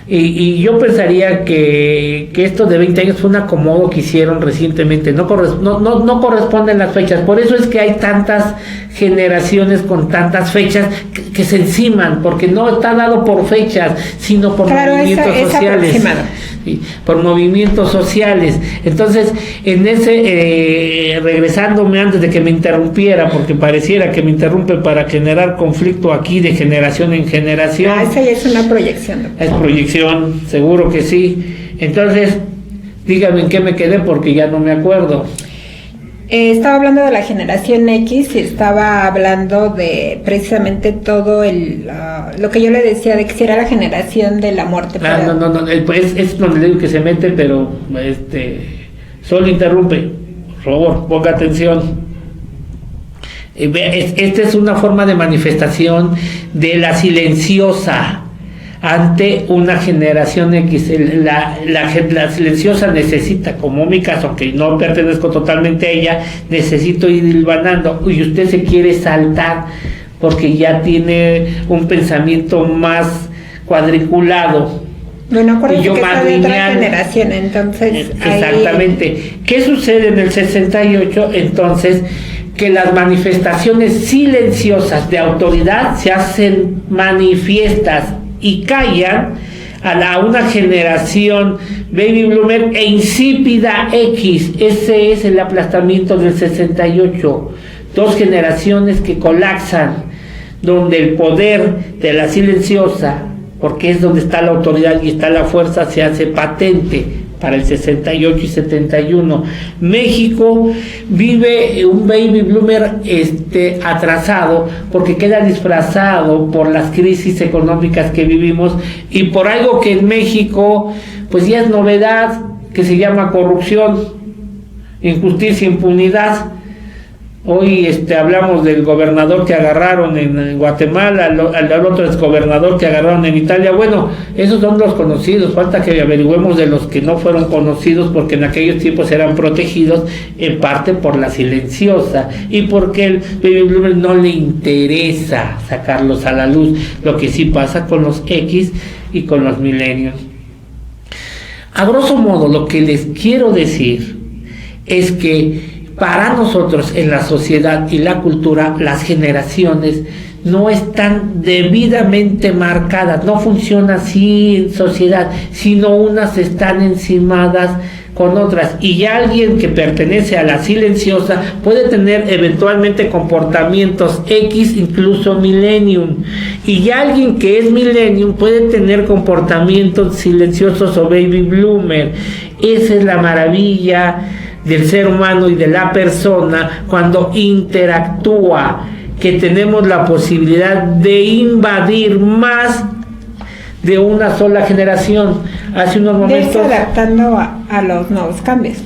Y yo pensaría que esto de 20 años fue un acomodo que hicieron recientemente, no corresponden las fechas. Por eso es que hay tantas generaciones con tantas fechas que se enciman, porque no está dado por fechas, sino por movimientos sociales. Por movimientos sociales. Entonces, en ese, regresándome antes de que me interrumpiera, porque pareciera que me interrumpe para generar conflicto aquí de generación en generación. Esa ya es una proyección. Es proyección, seguro que sí. Entonces, dígame en qué me quedé, porque ya no me acuerdo. Estaba hablando de la generación X y estaba hablando de precisamente todo lo que yo le decía de que si era la generación de la muerte. No, pues es donde le digo que se mete, pero solo interrumpe. Por favor, ponga atención. Esta es una forma de manifestación de la silenciosa ante una generación X. La silenciosa necesita, como mi caso, que no pertenezco totalmente a ella, necesito ir hilvanando, y usted se quiere saltar porque ya tiene un pensamiento más cuadriculado. Bueno, acuérdense que está de otra generación, entonces... Exactamente. Ahí... ¿Qué sucede en el 68? Entonces, que las manifestaciones silenciosas de autoridad se hacen manifiestas y callan a una generación baby boomer e insípida X. Ese es el aplastamiento del 68. Dos generaciones que colapsan, donde el poder de la silenciosa, porque es donde está la autoridad y está la fuerza, se hace patente para el 68 y 71. México vive un baby boomer atrasado, porque queda disfrazado por las crisis económicas que vivimos y por algo que en México pues ya es novedad, que se llama corrupción, injusticia, impunidad. Hoy hablamos del gobernador que agarraron en Guatemala, al otro exgobernador que agarraron en Italia. Bueno, esos son los conocidos, falta que averigüemos de los que no fueron conocidos, porque en aquellos tiempos eran protegidos en parte por la silenciosa y porque el baby bloomer no le interesa sacarlos a la luz, lo que sí pasa con los X y con los millennials. A grosso modo, lo que les quiero decir es que para nosotros en la sociedad y la cultura, las generaciones no están debidamente marcadas, no funciona así en sociedad, sino unas están encimadas con otras, y alguien que pertenece a la silenciosa puede tener eventualmente comportamientos X, incluso millennium, y alguien que es millennium puede tener comportamientos silenciosos o baby bloomer. Esa es la maravilla del ser humano y de la persona cuando interactúa, que tenemos la posibilidad de invadir más de una sola generación. Hace unos momentos, adaptando a los nuevos cambios.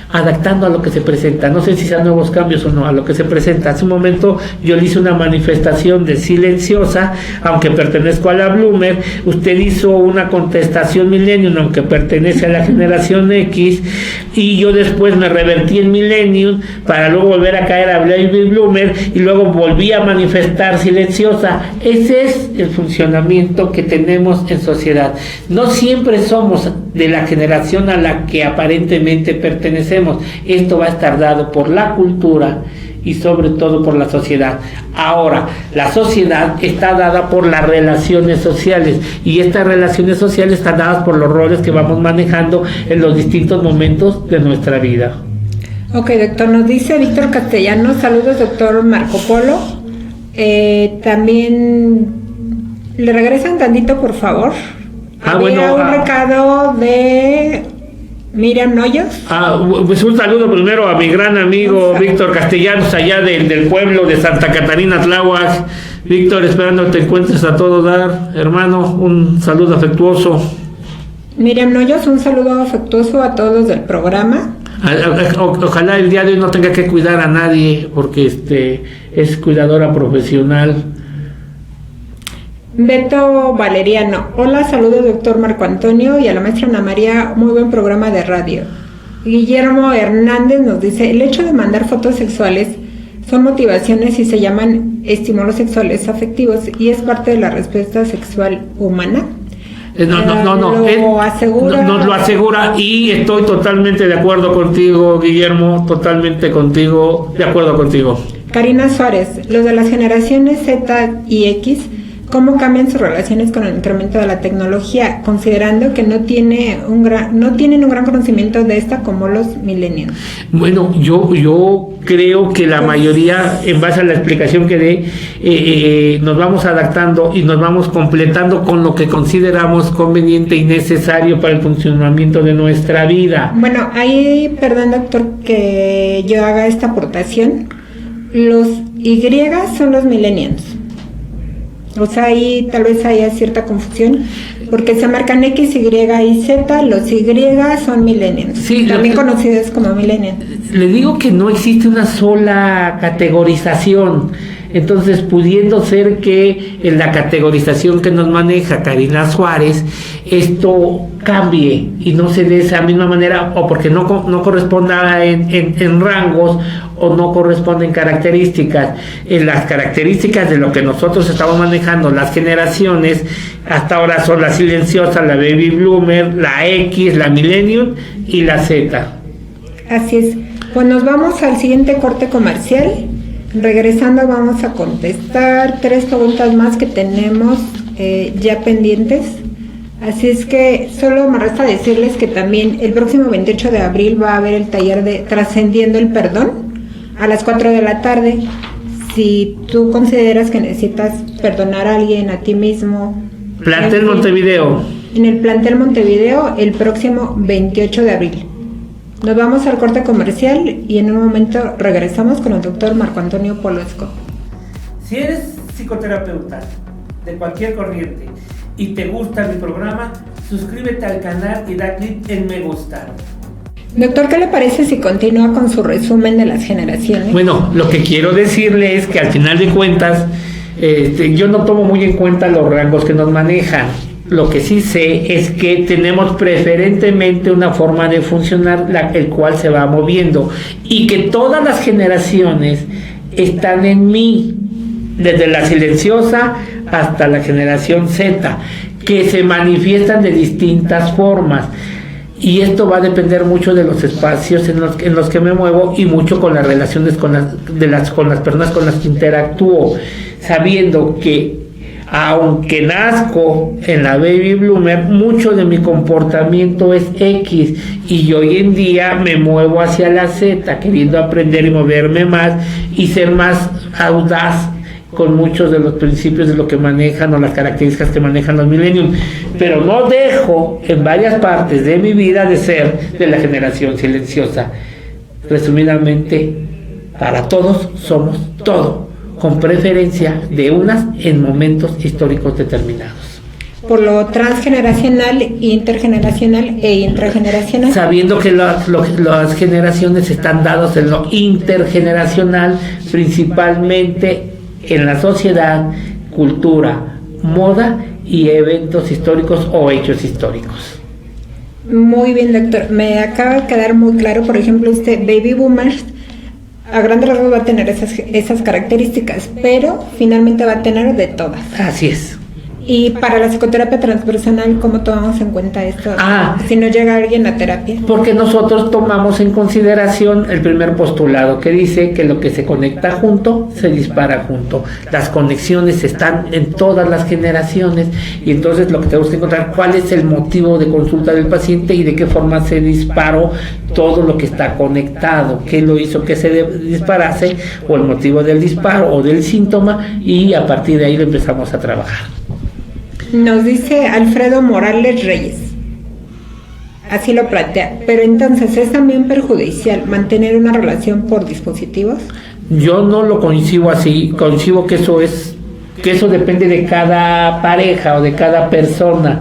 Adaptando a lo que se presenta, no sé si sean nuevos cambios o no, a lo que se presenta. Hace un momento yo le hice una manifestación de silenciosa, aunque pertenezco a la bloomer. Usted hizo una contestación millennium, aunque pertenece a la generación X, y yo después me revertí en millennium para luego volver a caer a baby bloomer, y luego volví a manifestar silenciosa. Ese es el funcionamiento que tenemos en sociedad. No siempre somos de la generación a la que aparentemente pertenecemos. Esto va a estar dado por la cultura y sobre todo por la sociedad. Ahora, la sociedad está dada por las relaciones sociales, y estas relaciones sociales están dadas por los roles que vamos manejando en los distintos momentos de nuestra vida. Ok, doctor, nos dice Víctor Castellanos, saludos doctor Marco Polo. También le regresan tantito, por favor. Un recado de Miriam Noyos. Pues un saludo primero a mi gran amigo Víctor Castellanos, allá del pueblo de Santa Catarina, Tláhuac. Víctor, esperando te encuentres a todo dar, hermano, un saludo afectuoso. Miriam Noyos, un saludo afectuoso a todos del programa. Ojalá el día de hoy no tenga que cuidar a nadie, porque es cuidadora profesional. Beto Valeriano, hola, saludos doctor Marco Antonio y a la maestra Ana María, muy buen programa de radio. Guillermo Hernández nos dice, el hecho de mandar fotos sexuales son motivaciones y se llaman estímulos sexuales afectivos y es parte de la respuesta sexual humana. No. Nos lo asegura, y estoy totalmente de acuerdo contigo, Guillermo, totalmente de acuerdo contigo. Karina Suárez, los de las generaciones Z y X, ¿cómo cambian sus relaciones con el incremento de la tecnología, considerando que no tienen un gran conocimiento de esta como los millennials? Bueno, yo creo que la mayoría, en base a la explicación que dé, nos vamos adaptando y nos vamos completando con lo que consideramos conveniente y necesario para el funcionamiento de nuestra vida. Bueno, ahí, perdón doctor, que yo haga esta aportación. Los Y son los millennials. O sea, ahí tal vez haya cierta confusión, porque se marcan X, Y y Z, los Y son millennials, sí, también conocidos como millennials. Le digo que no existe una sola categorización, entonces pudiendo ser que en la categorización que nos maneja Karina Suárez, esto cambie y no se dé de esa misma manera, o porque no corresponda en rangos, o no corresponden características. En las características de lo que nosotros estamos manejando, las generaciones, hasta ahora son la silenciosa, la baby bloomer, la X, la millennium y la Z. Así es. Pues nos vamos al siguiente corte comercial. Regresando vamos a contestar 3 preguntas más que tenemos ya pendientes. Así es que solo me resta decirles que también el próximo 28 de abril va a haber el taller de Trascendiendo el Perdón a las 4 de la tarde. Si tú consideras que necesitas perdonar a alguien, a ti mismo. Plantel Montevideo. En el Plantel Montevideo el próximo 28 de abril. Nos vamos al corte comercial y en un momento regresamos con el doctor Marco Antonio Polosco. Si eres psicoterapeuta de cualquier corriente y te gusta mi programa, suscríbete al canal y da clic en me gusta. Doctor, ¿qué le parece si continúa con su resumen de las generaciones? Bueno, lo que quiero decirle es que al final de cuentas, yo no tomo muy en cuenta los rangos que nos manejan. Lo que sí sé es que tenemos preferentemente una forma de funcionar, el cual se va moviendo, y que todas las generaciones están en mí, desde la silenciosa hasta la generación Z, que se manifiestan de distintas formas. Y esto va a depender mucho de los espacios en los que me muevo y mucho con las relaciones con las personas con las que interactúo, sabiendo que aunque nazco en la baby bloomer, mucho de mi comportamiento es X y hoy en día me muevo hacia la Z, queriendo aprender y moverme más y ser más audaz con muchos de los principios de lo que manejan o las características que manejan los millennials, pero no dejo en varias partes de mi vida de ser de la generación silenciosa. Resumidamente, para todos somos todo, con preferencia de unas en momentos históricos determinados. Por lo transgeneracional, intergeneracional e intrageneracional. Sabiendo que las generaciones están dadas en lo intergeneracional, principalmente en la sociedad, cultura, moda y eventos históricos o hechos históricos. Muy bien, doctor. Me acaba de quedar muy claro, por ejemplo, baby boomers, a grandes rasgos va a tener esas características, pero finalmente va a tener de todas. Así es. Y para la psicoterapia transpersonal, ¿cómo tomamos en cuenta esto? Si no llega alguien a terapia. Porque nosotros tomamos en consideración el primer postulado que dice que lo que se conecta junto, se dispara junto. Las conexiones están en todas las generaciones y entonces lo que tenemos que encontrar cuál es el motivo de consulta del paciente y de qué forma se disparó todo lo que está conectado, qué lo hizo que se disparase o el motivo del disparo o del síntoma y a partir de ahí lo empezamos a trabajar. Nos dice Alfredo Morales Reyes, así lo plantea, pero entonces ¿es también perjudicial mantener una relación por dispositivos? Yo no lo concibo así, concibo que eso depende de cada pareja o de cada persona.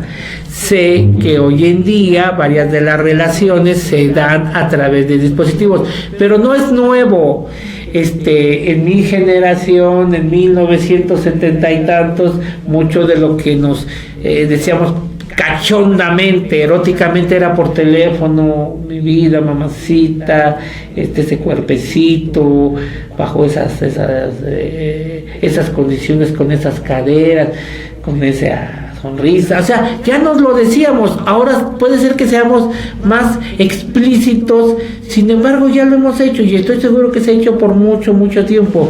Sé que hoy en día varias de las relaciones se dan a través de dispositivos, pero no es nuevo. En mi generación, en 1970 y tantos, mucho de lo que nos decíamos cachondamente, eróticamente era por teléfono, mi vida, mamacita, ese cuerpecito, bajo esas condiciones, con esas caderas, con esa sonrisa, o sea, ya nos lo decíamos, ahora puede ser que seamos más explícitos, sin embargo ya lo hemos hecho y estoy seguro que se ha hecho por mucho tiempo.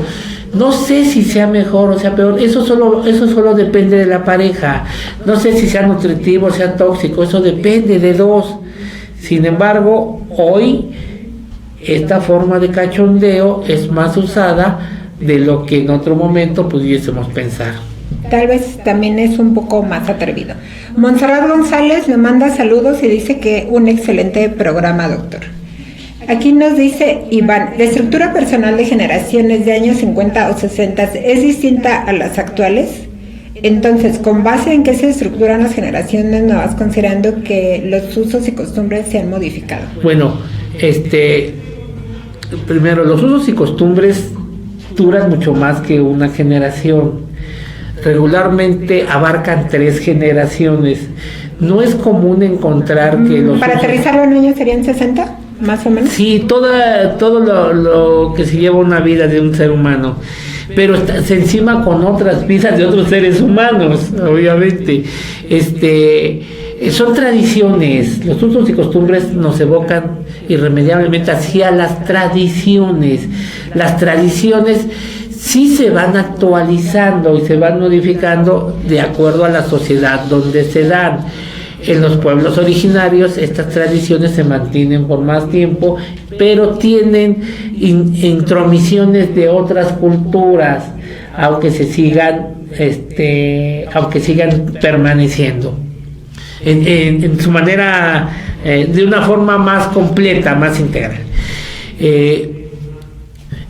No sé si sea mejor o sea peor, eso solo depende de la pareja, no sé si sea nutritivo o sea tóxico, eso depende de dos. Sin embargo, hoy esta forma de cachondeo es más usada de lo que en otro momento pudiésemos pensar. Tal vez también es un poco más atrevido. Montserrat González me manda saludos y dice que un excelente programa, doctor. Aquí nos dice Iván, la estructura personal de generaciones de años 50 o 60 es distinta a las actuales. Entonces, ¿con base en qué se estructuran las generaciones nuevas, considerando que los usos y costumbres se han modificado? Bueno, primero, los usos y costumbres duran mucho más que una generación. Regularmente abarcan 3 generaciones. No es común encontrar que los... ¿Para aterrizarlo en años serían 60, más o menos? Sí, todo lo que se lleva una vida de un ser humano, pero se encima con otras vidas de otros seres humanos, obviamente. Son tradiciones, los usos y costumbres nos evocan irremediablemente hacia las tradiciones. Las tradiciones sí se van actualizando y se van modificando de acuerdo a la sociedad donde se dan. En los pueblos originarios estas tradiciones se mantienen por más tiempo, pero tienen intromisiones de otras culturas, aunque sigan permaneciendo en su manera, de una forma más completa, más integral.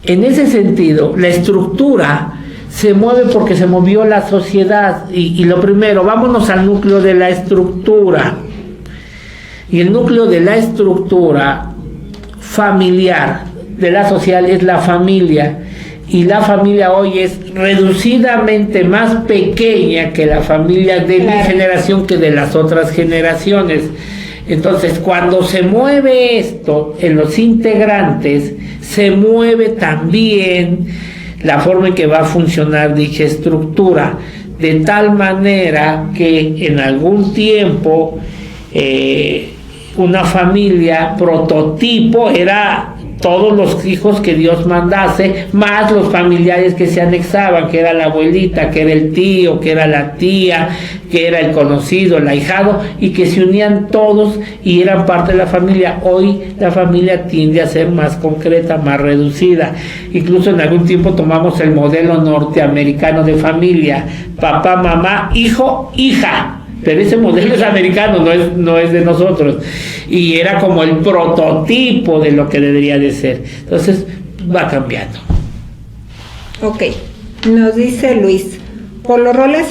En ese sentido, la estructura se mueve porque se movió la sociedad y lo primero, vámonos al núcleo de la estructura. Y el núcleo de la estructura familiar de la social es la familia, y la familia hoy es reducidamente más pequeña que la familia de mi generación que de las otras generaciones. Entonces, cuando se mueve esto en los integrantes, se mueve también la forma en que va a funcionar dicha estructura, de tal manera que en algún tiempo una familia prototipo era todos los hijos que Dios mandase, más los familiares que se anexaban, que era la abuelita, que era el tío, que era la tía, que era el conocido, el ahijado, y que se unían todos y eran parte de la familia. Hoy la familia tiende a ser más concreta, más reducida. Incluso en algún tiempo tomamos el modelo norteamericano de familia: papá, mamá, hijo, hija. Pero ese modelo es americano, no es de nosotros. Y era como el prototipo de lo que debería de ser. Entonces, va cambiando. Ok, nos dice Luis: por los roles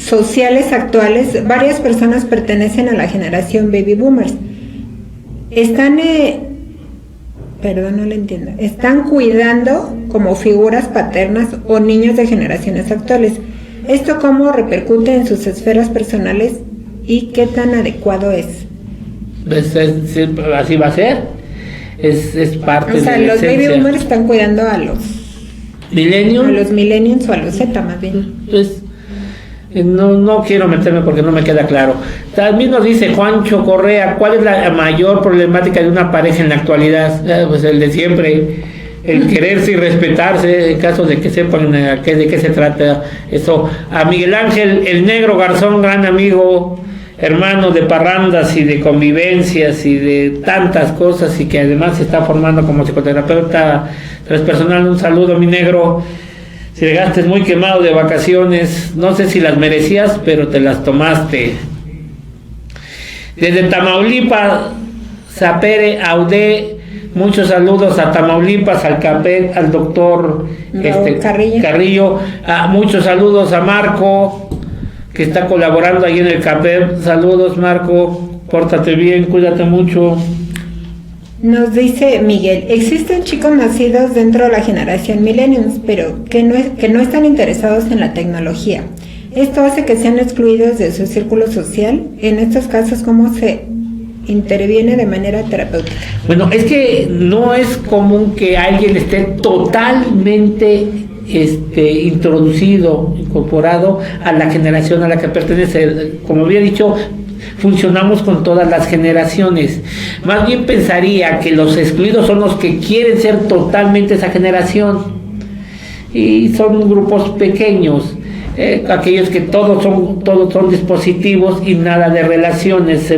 sociales actuales, varias personas pertenecen a la generación baby boomers. Están, no le entiendo. Están cuidando como figuras paternas o niños de generaciones actuales. ¿Esto cómo repercute en sus esferas personales y qué tan adecuado es? Así va a ser. Es parte de la los esencia. baby boomers están cuidando a los millennials. A los millennials o a los Z más bien. Pues no quiero meterme porque no me queda claro. También nos dice Juancho Correa: ¿cuál es la mayor problemática de una pareja en la actualidad? Pues el de siempre, el quererse y respetarse, en caso de que sepan de qué se trata eso. A Miguel Ángel el Negro Garzón, gran amigo, hermano de parrandas y de convivencias y de tantas cosas, y que además se está formando como psicoterapeuta transpersonal. Un saludo, mi negro. Si llegaste muy quemado de vacaciones, no sé si las merecías, pero te las tomaste. Desde Tamaulipas, Sapere Audé, muchos saludos a Tamaulipas, al CAPEC, al doctor Carrillo. Muchos saludos a Marco, que está colaborando ahí en el CAPEC. Saludos, Marco, pórtate bien, cuídate mucho. Nos dice Miguel: existen chicos nacidos dentro de la generación millennials, pero que no están interesados en la tecnología. Esto hace que sean excluidos de su círculo social. En estos casos, ¿cómo se interviene de manera terapéutica? Bueno, es que no es común que alguien esté totalmente incorporado a la generación a la que pertenece. Como había dicho, funcionamos con todas las generaciones. Más bien pensaría que los excluidos son los que quieren ser totalmente esa generación, y son grupos pequeños. Aquellos que todos son dispositivos y nada de relaciones, se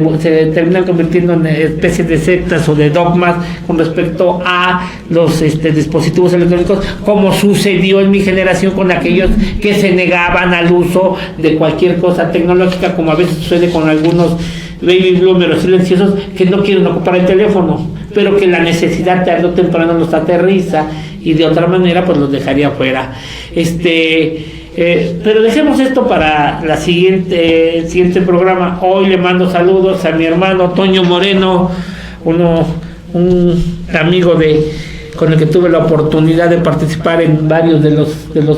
terminan convirtiendo en especies de sectas o de dogmas con respecto a los dispositivos electrónicos, como sucedió en mi generación con aquellos que se negaban al uso de cualquier cosa tecnológica, como a veces sucede con algunos baby boomers silenciosos que no quieren ocupar el teléfono, pero que la necesidad tarde o temprano los aterriza, y de otra manera pues los dejaría fuera. Pero dejemos esto para el siguiente programa. Hoy le mando saludos a mi hermano Toño Moreno, un amigo con el que tuve la oportunidad de participar en varios de los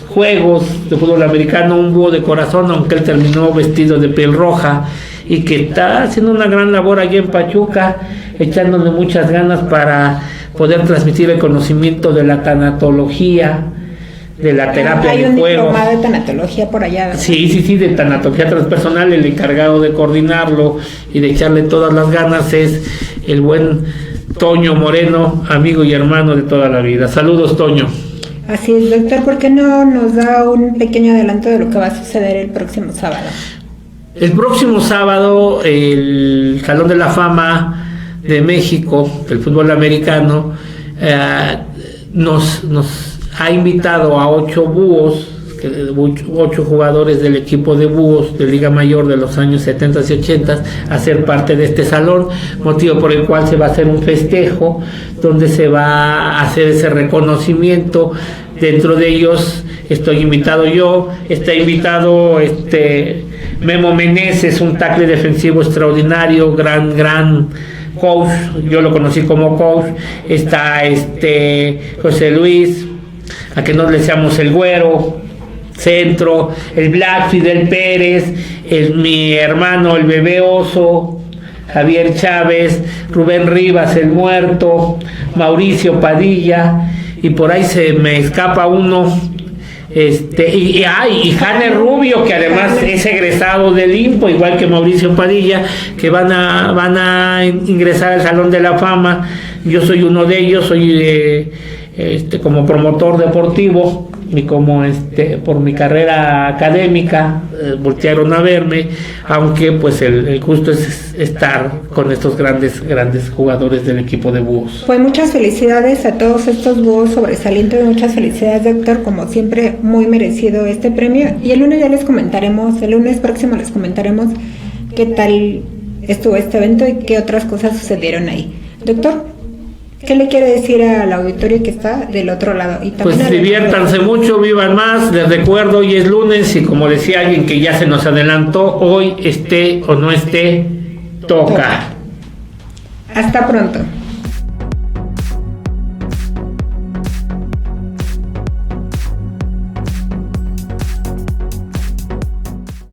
juegos de fútbol americano, un búho de corazón, aunque él terminó vestido de piel roja, y que está haciendo una gran labor allí en Pachuca, echándole muchas ganas para poder transmitir el conocimiento de la tanatología, de la terapia de juego. Hay un diplomado de tanatología por allá, ¿verdad? Sí, de tanatología transpersonal. El encargado de coordinarlo y de echarle todas las ganas es el buen Toño Moreno, amigo y hermano de toda la vida. Saludos, Toño. Así es, doctor. ¿Por qué no nos da un pequeño adelanto de lo que va a suceder el próximo sábado? El próximo sábado, el Salón de la Fama de México del fútbol americano nos ha invitado a 8 búhos, 8 jugadores del equipo de búhos de Liga Mayor de los años 70 y 80 a ser parte de este salón, motivo por el cual se va a hacer un festejo donde se va a hacer ese reconocimiento. Dentro de ellos estoy invitado yo, está invitado Memo Meneses, un tackle defensivo extraordinario, gran coach, yo lo conocí como coach, está José Luis, a que no le decíamos el Güero, centro, el Black, Fidel Pérez, mi hermano el Bebé Oso, Javier Chávez, Rubén Rivas el Muerto, Mauricio Padilla, y por ahí se me escapa uno, y Jane Rubio, que además es egresado del INPO, igual que Mauricio Padilla, que van a ingresar al Salón de la Fama. Yo soy uno de ellos, soy como promotor deportivo, y como por mi carrera académica voltearon a verme, aunque pues el gusto es estar con estos grandes jugadores del equipo de búhos. Pues muchas felicidades a todos estos búhos sobresalientes, muchas felicidades, doctor, como siempre muy merecido este premio, y el lunes próximo les comentaremos qué tal estuvo este evento y qué otras cosas sucedieron ahí. Doctor, ¿qué le quiere decir al auditorio que está del otro lado? Y pues diviértanse mucho, vivan más. Les recuerdo, hoy es lunes y como decía alguien que ya se nos adelantó, hoy esté o no esté, toca. Hasta pronto.